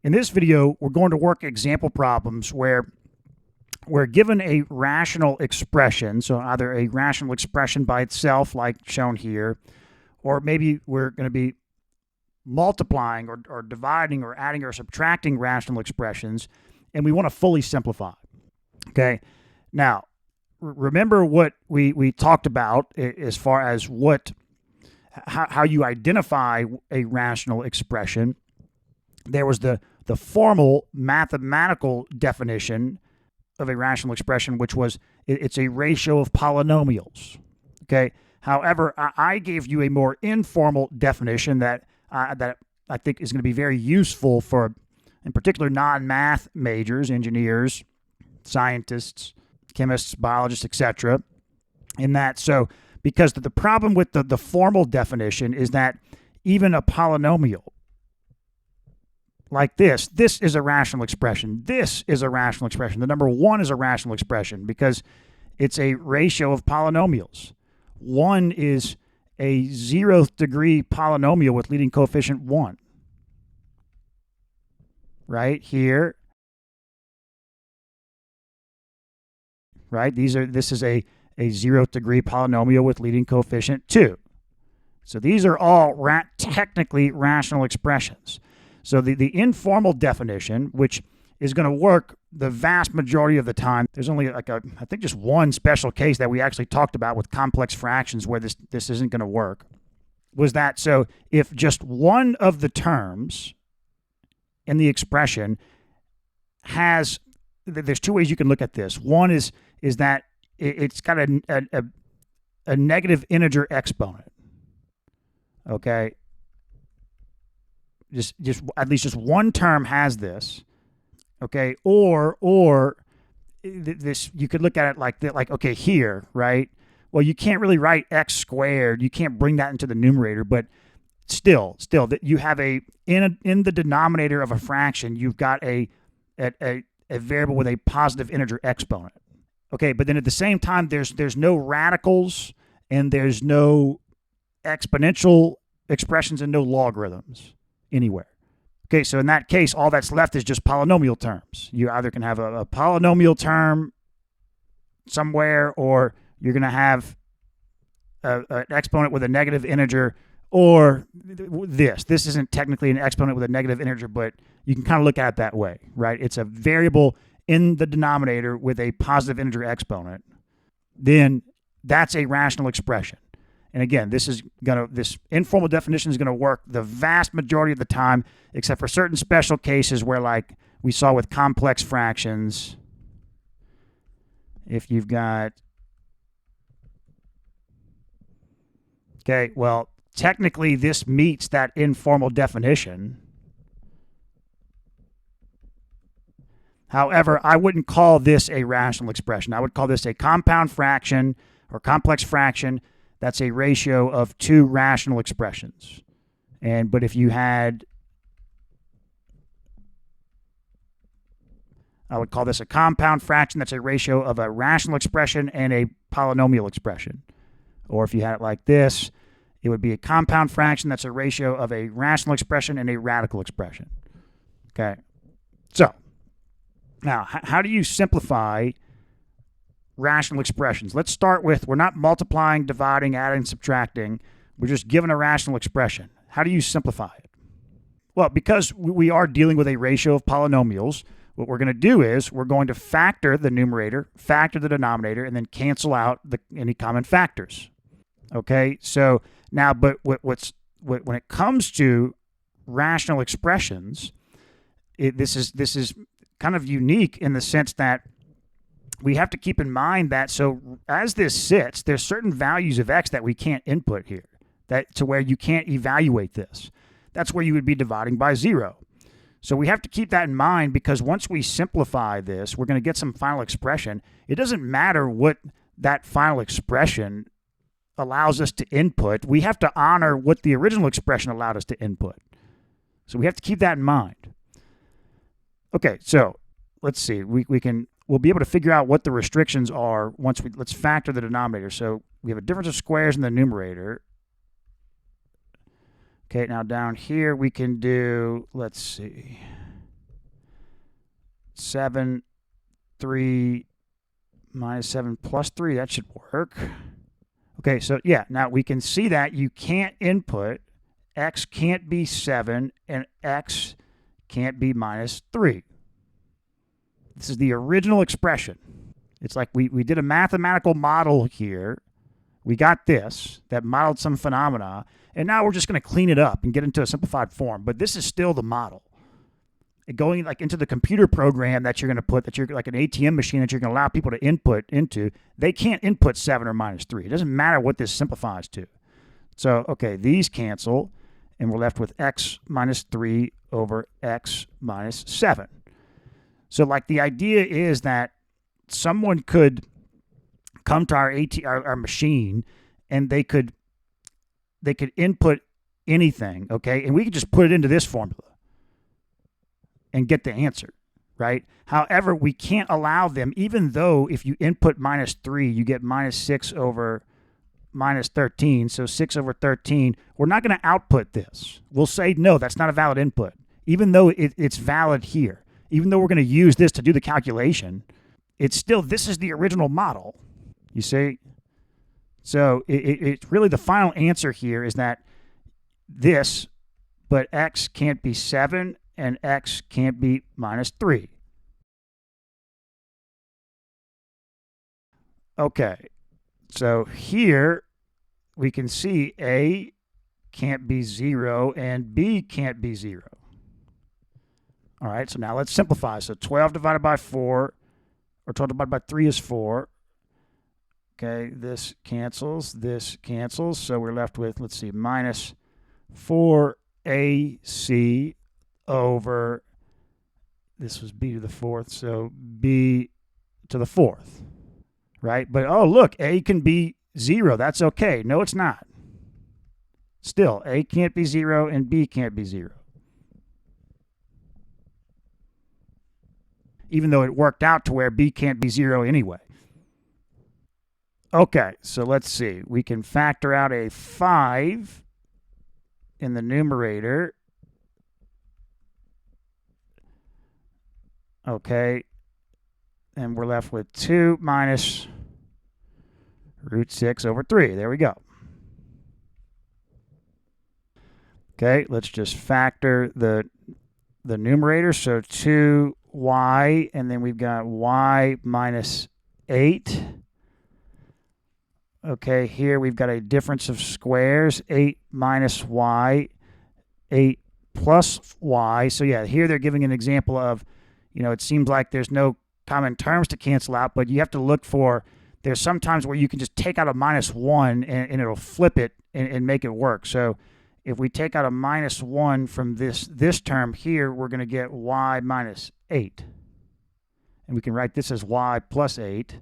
In this video, we're going to work example problems where we're given a rational expression, so either a rational expression by itself, like shown here, or maybe we're going to be multiplying or dividing or adding or subtracting rational expressions, and we want to fully simplify. Okay, now remember what we talked about as far as how you identify a rational expression. There was the formal mathematical definition of a rational expression, which was it's a ratio of polynomials. Okay. However, I gave you a more informal definition that I think is going to be very useful for, in particular, non-math majors, engineers, scientists, chemists, biologists, etc. In that, so because the problem with the formal definition is that even a polynomial like this is a rational expression. This is a rational expression. The number 1 is a rational expression because it's a ratio of polynomials. 1 is a 0th degree polynomial with leading coefficient 1. Right here. Right? This is a 0th degree polynomial with leading coefficient 2. So these are all technically rational expressions. So the informal definition, which is going to work the vast majority of the time, there's only I think just one special case that we actually talked about with complex fractions where this isn't going to work, was that so if just one of the terms in the expression has, there's two ways you can look at this. One is that it's got a negative integer exponent. Okay. Just at least just one term has this, okay, or this, you could look at it like that, like, okay, here, right? Well, you can't really write x squared. You can't bring that into the numerator, but still that you have in the denominator of a fraction, you've got a variable with a positive integer exponent. Okay, but then at the same time, there's no radicals and there's no exponential expressions and no logarithms anywhere. Okay, so in that case, all that's left is just polynomial terms. You either can have a polynomial term somewhere, or you're going to have an exponent with a negative integer, or this isn't technically an exponent with a negative integer, but you can kind of look at it that way, right? It's a variable in the denominator with a positive integer exponent. Then that's a rational expression. And again, this informal definition is going to work the vast majority of the time, except for certain special cases where, like we saw with complex fractions, if you've got, okay, well, technically this meets that informal definition. However, I wouldn't call this a rational expression. I would call this a compound fraction or complex fraction. That's a ratio of two rational expressions. But if you had, I would call this a compound fraction. That's a ratio of a rational expression and a polynomial expression. Or if you had it like this, it would be a compound fraction. That's a ratio of a rational expression and a radical expression. Okay. So now, how do you simplify rational expressions? Let's start with, we're not multiplying, dividing, adding, subtracting. We're just given a rational expression. How do you simplify it? Well, because we are dealing with a ratio of polynomials, what we're going to do is we're going to factor the numerator, factor the denominator, and then cancel out any common factors. Okay, so now, but when it comes to rational expressions, this is kind of unique in the sense that we have to keep in mind that, so as this sits, there's certain values of x that we can't input here, that to where you can't evaluate this. That's where you would be dividing by 0. So we have to keep that in mind, because once we simplify this, we're going to get some final expression. It doesn't matter what that final expression allows us to input. We have to honor what the original expression allowed us to input. So we have to keep that in mind. Okay, so let's see. We'll be able to figure out what the restrictions are once let's factor the denominator. So we have a difference of squares in the numerator. Okay, now down here we can do, let's see. 7, 3, minus 7 plus 3. That should work. Okay, so yeah, now we can see that you can't input x can't be 7 and x can't be minus 3. This is the original expression. It's like we did a mathematical model here. We got this that modeled some phenomena, and now we're just going to clean it up and get into a simplified form. But this is still the model. Going like into the computer program that you're going to put, that you're like an ATM machine that you're going to allow people to input into, they can't input 7 or minus 3. It doesn't matter what this simplifies to. So, okay, these cancel, and we're left with x minus 3 over x minus 7. So, like, the idea is that someone could come to our machine, and they could input anything, okay, and we could just put it into this formula and get the answer, right? However, we can't allow them, even though if you input minus 3, you get minus 6 over minus 13, so 6 over 13, we're not going to output this. We'll say, no, that's not a valid input, even though it's valid here. Even though we're going to use this to do the calculation, it's still, this is the original model, you see? So it's really the final answer here is that this, but x can't be 7 and x can't be minus 3. Okay, so here we can see a can't be 0 and b can't be 0. All right, so now let's simplify. So 12 divided by 4, or 12 divided by 3 is 4. Okay, this cancels, so we're left with, let's see, minus 4ac over, this was b to the 4th, so b to the 4th, right? But, oh, look, a can be 0. That's okay. No, it's not. Still, a can't be 0 and b can't be 0. Even though it worked out to where b can't be 0 anyway. Okay, so let's see. We can factor out a 5 in the numerator. Okay, and we're left with 2 minus root 6 over 3. There we go. Okay, let's just factor the numerator. So 2y, and then we've got y minus 8. Okay, here we've got a difference of squares, 8 minus y, 8 plus y. So yeah, here they're giving an example of, you know, it seems like there's no common terms to cancel out, but you have to look for, there's sometimes where you can just take out a minus 1 and it'll flip it and make it work. So if we take out a minus 1 from this term here, we're going to get y minus 8. And we can write this as y plus 8.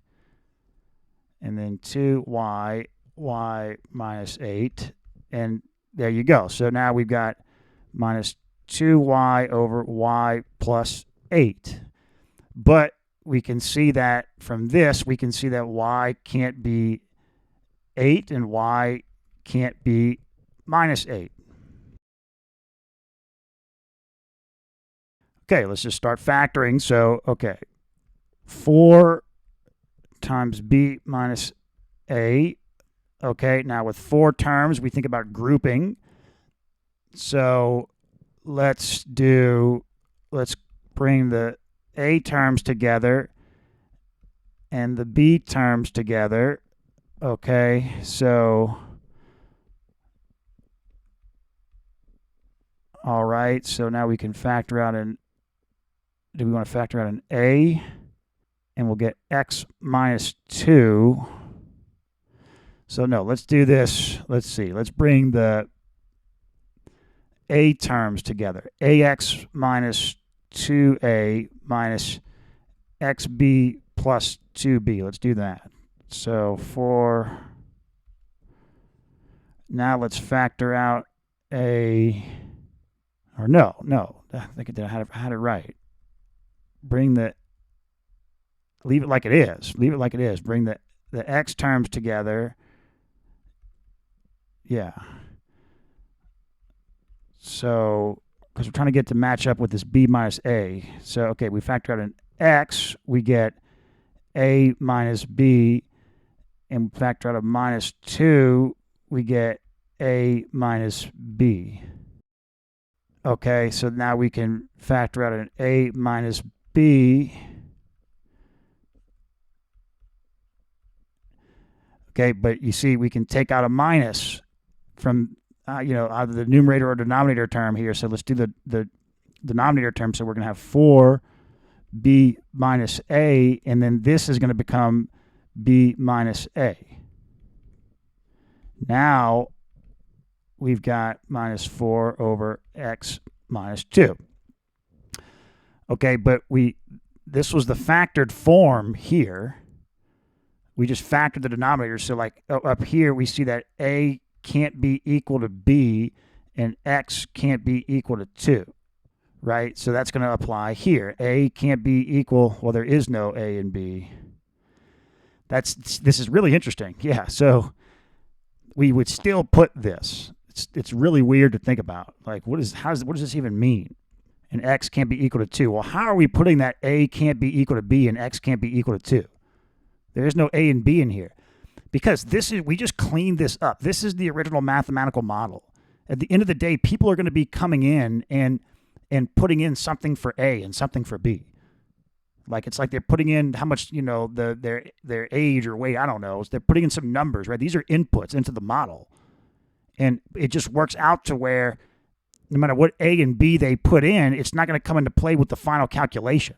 And then 2y, y minus 8. And there you go. So now we've got minus 2y over y plus 8. But we can see that from this, we can see that y can't be 8 and y can't be minus 8. Okay, let's just start factoring. So, okay, 4 times b minus a. Okay, now with 4 terms, we think about grouping. So let's bring the a terms together and the b terms together. Okay, so all right, so now we can factor out do we want to factor out an a? And we'll get x minus 2. So no, let's do this. Let's see. Let's bring the a terms together. ax minus 2a minus xb plus 2b. Let's do that. So now let's factor out I think I had it right. Leave it like it is. Leave it like it is. Bring the x terms together. Yeah. So, because we're trying to get to match up with this b minus a. So, okay, we factor out an x, we get a minus b, and factor out of minus 2, we get a minus b. Okay, so now we can factor out an a minus b. Okay, but you see we can take out a minus from, either the numerator or denominator term here. So let's do the denominator term. So we're going to have 4b minus a, and then this is going to become b minus a. Now we've got minus 4 over x minus 2. Okay, but this was the factored form here. We just factored the denominator. So like up here, we see that a can't be equal to b and x can't be equal to 2, right? So that's going to apply here. A can't be equal, well, there is no a and b. This is really interesting. Yeah, so we would still put this. It's really weird to think about. Like, what does this even mean? And x can't be equal to 2. Well, how are we putting that a can't be equal to b and x can't be equal to 2? There is no a and b in here. Because we just cleaned this up. This is the original mathematical model. At the end of the day, people are going to be coming in and putting in something for a and something for b. Like, it's like they're putting in how much, their age or weight, I don't know. They're putting in some numbers, right? These are inputs into the model. And it just works out to where no matter what a and b they put in, it's not going to come into play with the final calculation.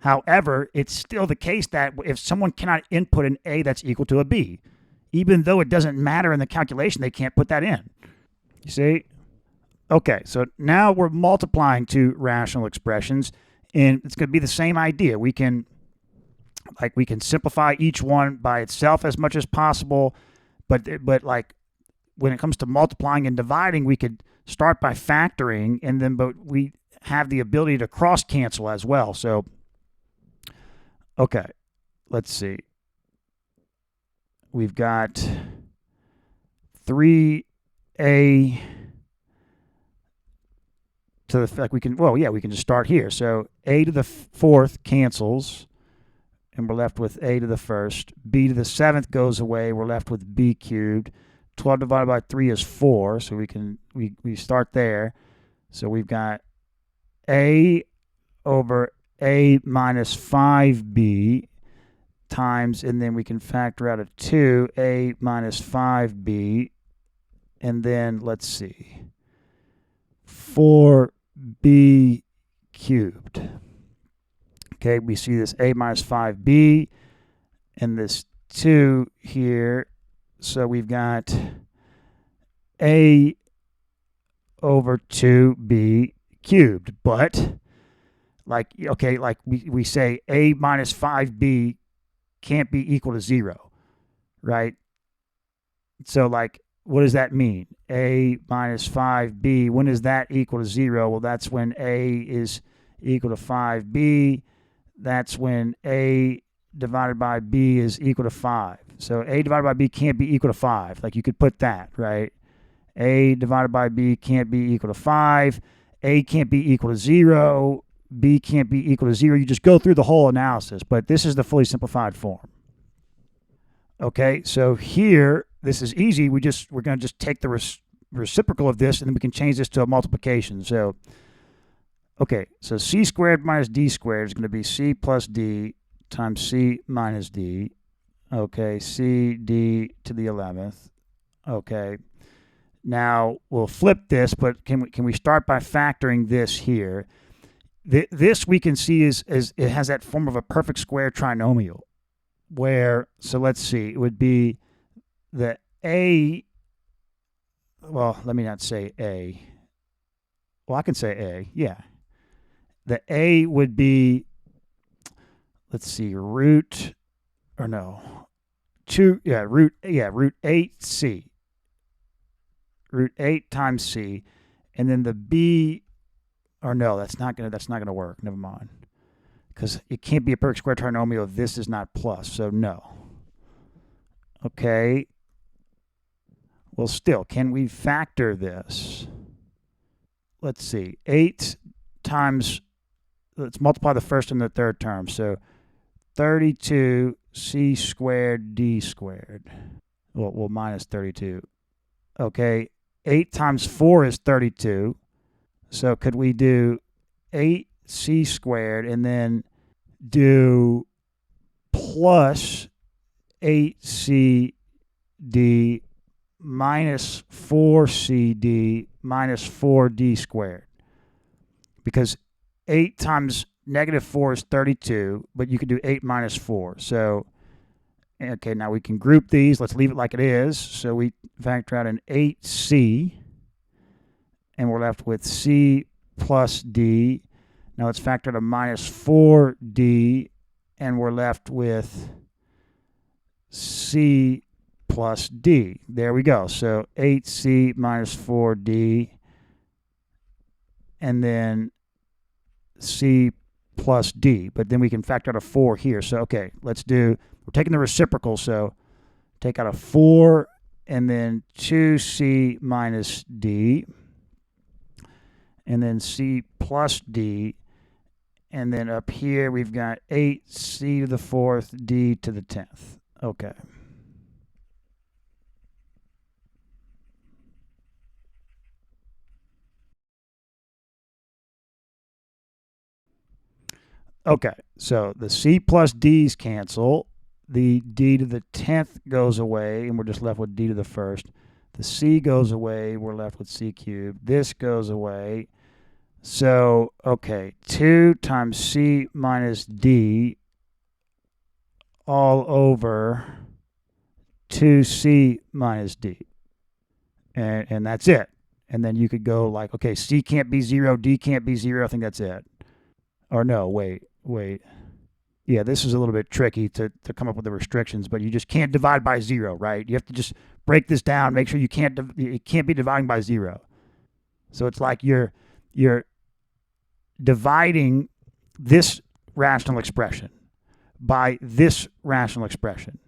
However, it's still the case that if someone cannot input an a that's equal to a b, even though it doesn't matter in the calculation, they can't put that in. You see? Okay, so now we're multiplying two rational expressions, and it's going to be the same idea. We can simplify each one by itself as much as possible, but like when it comes to multiplying and dividing, we could start by factoring, and then but we have the ability to cross cancel as well. So okay, let's see. We've got 3a to the fact we can just start here. So a to the fourth cancels, and we're left with a to the first. B to the seventh goes away. We're left with b cubed. 12 divided by 3 is 4, so we start there. So we've got a over a minus 5b times, and then we can factor out a 2, a minus 5b, and then let's see, 4b cubed. Okay, we see this a minus 5b and this 2 here. So we've got a over 2b cubed. But we say a minus 5b can't be equal to 0, right? So what does that mean? A minus 5b, when is that equal to 0? Well, that's when a is equal to 5b. That's when a divided by b is equal to 5. So a divided by b can't be equal to 5. Like, you could put that, right? A divided by b can't be equal to 5. A can't be equal to 0. B can't be equal to 0. You just go through the whole analysis, but this is the fully simplified form. Okay, so here, this is easy. We're going to just take the reciprocal of this, and then we can change this to a multiplication. So, okay, so c squared minus d squared is going to be c plus d times c minus d. Okay, c d to the 11th. Okay, now we'll flip this, but can we start by factoring this here? This we can see is it has that form of a perfect square trinomial, where, so let's see, it would be the a, well, let me not say a. Well, I can say a, yeah. The a would be, let's see, root 8c. Root 8 times c, and then the b, or no, that's not gonna work. Never mind, because it can't be a perfect square trinomial if this is not plus. So no. Okay. Well, still, can we factor this? Let's see. 8 times let's multiply the first and the third term. So 32c squared d squared. Well, minus 32. Okay, 8 times 4 is 32. So could we do 8c squared and then do plus 8cd minus 4cd minus 4d squared? Because 8 times negative 4 is 32, but you could do 8 minus 4. So, okay, now we can group these. Let's leave it like it is. So we factor out an 8c, and we're left with c plus d. Now let's factor out a minus 4d, and we're left with c plus d. There we go. So 8c minus 4d, and then c plus d. But then we can factor out a 4 here. So, okay, we're taking the reciprocal. So take out a 4, and then 2c minus d, and then c plus d. And then up here, we've got 8c to the 4th, d to the 10th. Okay. Okay, so the c plus d's cancel. The d to the 10th goes away, and we're just left with d to the 1st. The c goes away, we're left with c cubed. This goes away. So, okay, 2 times c minus d all over 2c minus d. And that's it. And then you could go like, okay, c can't be 0, d can't be 0. I think that's it. Or no, wait. Yeah, this is a little bit tricky to come up with the restrictions, but you just can't divide by 0, right? You have to just break this down, make sure it can't be dividing by 0. So it's like you're dividing this rational expression by this rational expression.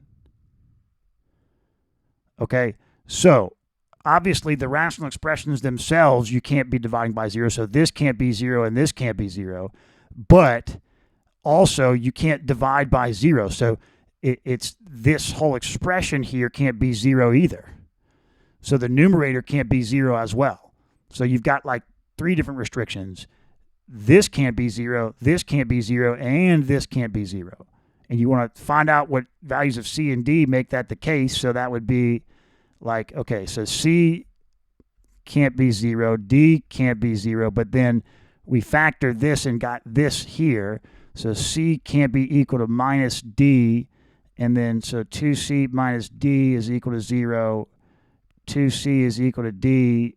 Okay, so obviously the rational expressions themselves you can't be dividing by 0, so this can't be 0 and this can't be 0, but also you can't divide by 0, so it's this whole expression here can't be 0 either. So the numerator can't be 0 as well. So you've got like 3 different restrictions. This can't be 0, this can't be 0, and this can't be 0. And you want to find out what values of c and d make that the case. So that would be like, okay, so c can't be 0, d can't be 0, but then we factor this and got this here. So c can't be equal to minus d, and then so 2c minus d is equal to 0, 2c is equal to d,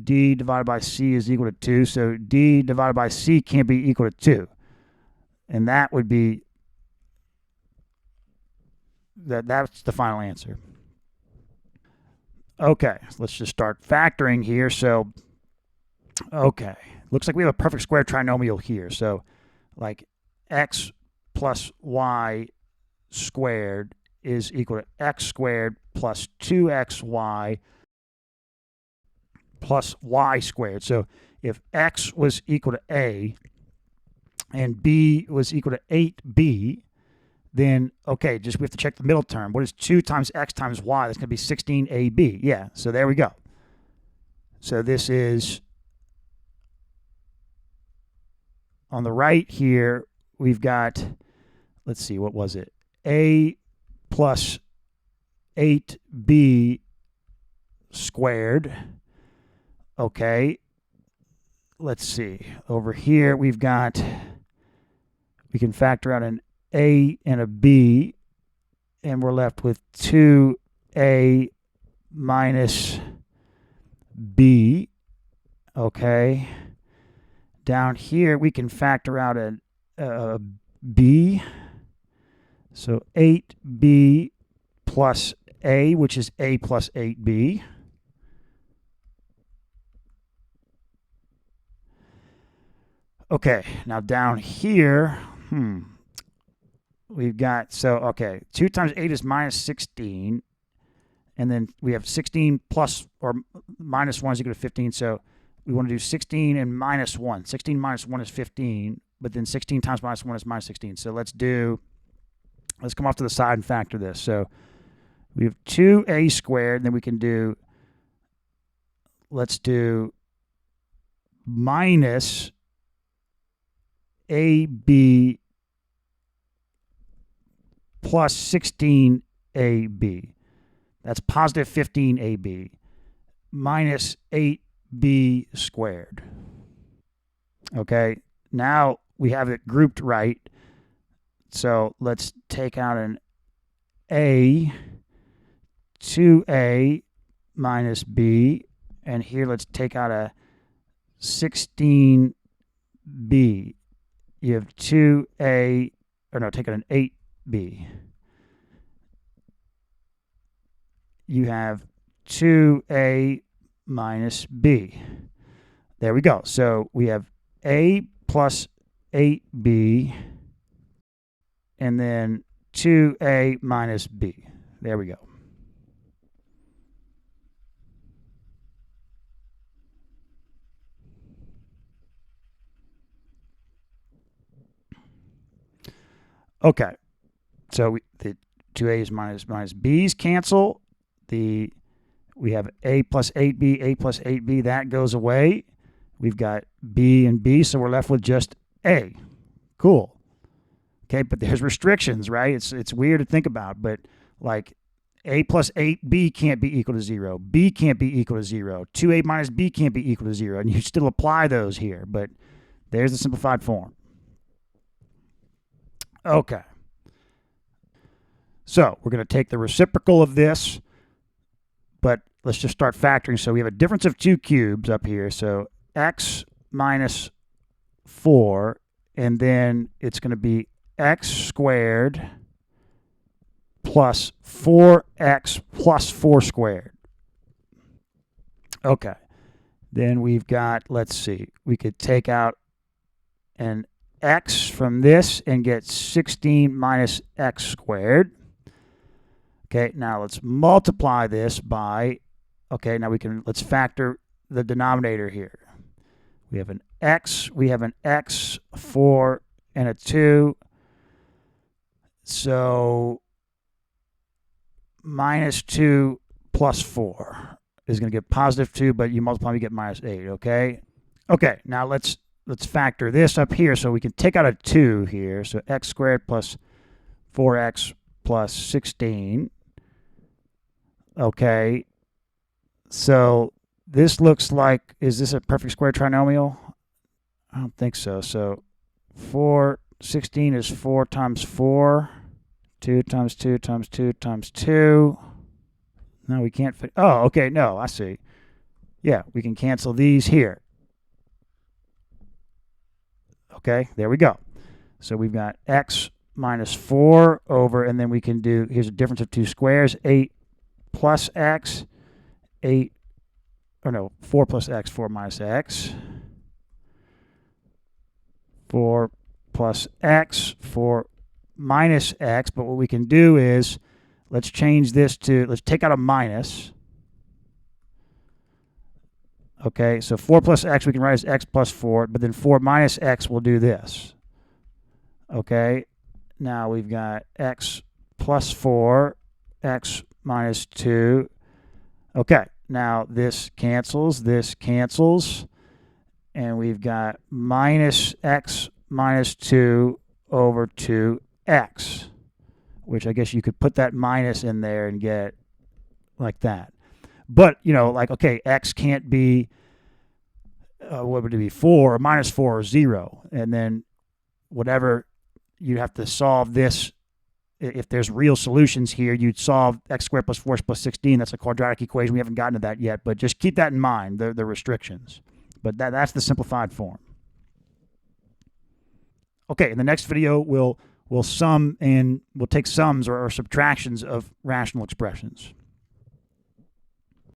d divided by c is equal to 2, so d divided by c can't be equal to 2. And that would be, that's the final answer. Okay, so let's just start factoring here. So, okay, looks like we have a perfect square trinomial here. So, like x plus y squared is equal to x squared plus 2xy plus y squared. So if x was equal to a and b was equal to 8b, then, okay, just we have to check the middle term. What is 2 times x times y? That's going to be 16ab. Yeah, so there we go. So this is, on the right here, we've got, let's see, what was it? A plus 8b squared. Okay, let's see. Over here, we've got, we can factor out an a and a b, and we're left with 2a minus b. Okay. Down here, we can factor out a b. So 8b plus a, which is a plus 8b. Okay, now down here, we've got, so, okay, 2 times 8 is minus 16. And then we have 16 plus or minus 1 is equal to 15. So we want to do 16 and minus 1. 16 minus 1 is 15, but then 16 times minus 1 is minus 16. So let's come off to the side and factor this. So we have 2a squared, and then we can do, let's do minus ab plus 16ab. That's positive 15ab minus 8b squared. Okay, now we have it grouped right. So let's take out an a, 2a minus b, and here let's take out a 16b. You have 2a, or no, take out an 8b. You have 2a minus b. There we go. So we have a plus 8b, and then 2a minus b. There we go. Okay, so the 2a's minus b's cancel. We have a plus 8b, that goes away. We've got b and b, so we're left with just a. Cool. Okay, but there's restrictions, right? It's weird to think about, but like a plus 8b can't be equal to 0. B can't be equal to 0. 2a minus b can't be equal to 0, and you still apply those here, but there's the simplified form. Okay. So we're going to take the reciprocal of this, but let's just start factoring. So we have a difference of 2 cubes up here. So x minus 4, and then it's going to be x squared plus 4x plus 4 squared. Okay. Then we've got, let's see, we could take out an x from this and get 16 minus x squared. Okay, now let's multiply this by, okay, now let's factor the denominator here. We have an x, 4, and a 2. So minus 2 plus 4 is going to get positive 2, but you multiply, you get minus 8, okay? Okay, now let's factor this up here. So we can take out a 2 here. So x squared plus 4x plus 16. Okay, so this looks like, is this a perfect square trinomial? I don't think so. So 16 is 4 times 4. 2 times 2 times 2 times 2. No, we can't fit. Oh, okay, no, I see. Yeah, we can cancel these here. Okay, there we go. So we've got x minus 4 over, and then we can do, here's a difference of 2 squares, 8 plus x, 4 plus x, 4 minus x. 4 plus x, 4 minus x, but what we can do is, let's change this to, let's take out a minus. Okay, so 4 plus x we can write as x plus 4, but then 4 minus x will do this. Okay, now we've got x plus 4, x minus 2. Okay, now this cancels, and we've got minus x minus 2 over 2x, which I guess you could put that minus in there and get like that. But, like, okay, x can't be, what would it be, 4, or minus 4 or 0. And then whatever, you'd have to solve this. If there's real solutions here, you'd solve x squared plus 4 plus 16. That's a quadratic equation. We haven't gotten to that yet, but just keep that in mind, the restrictions. But that's the simplified form. Okay, in the next video, we'll sum and we'll take sums or subtractions of rational expressions.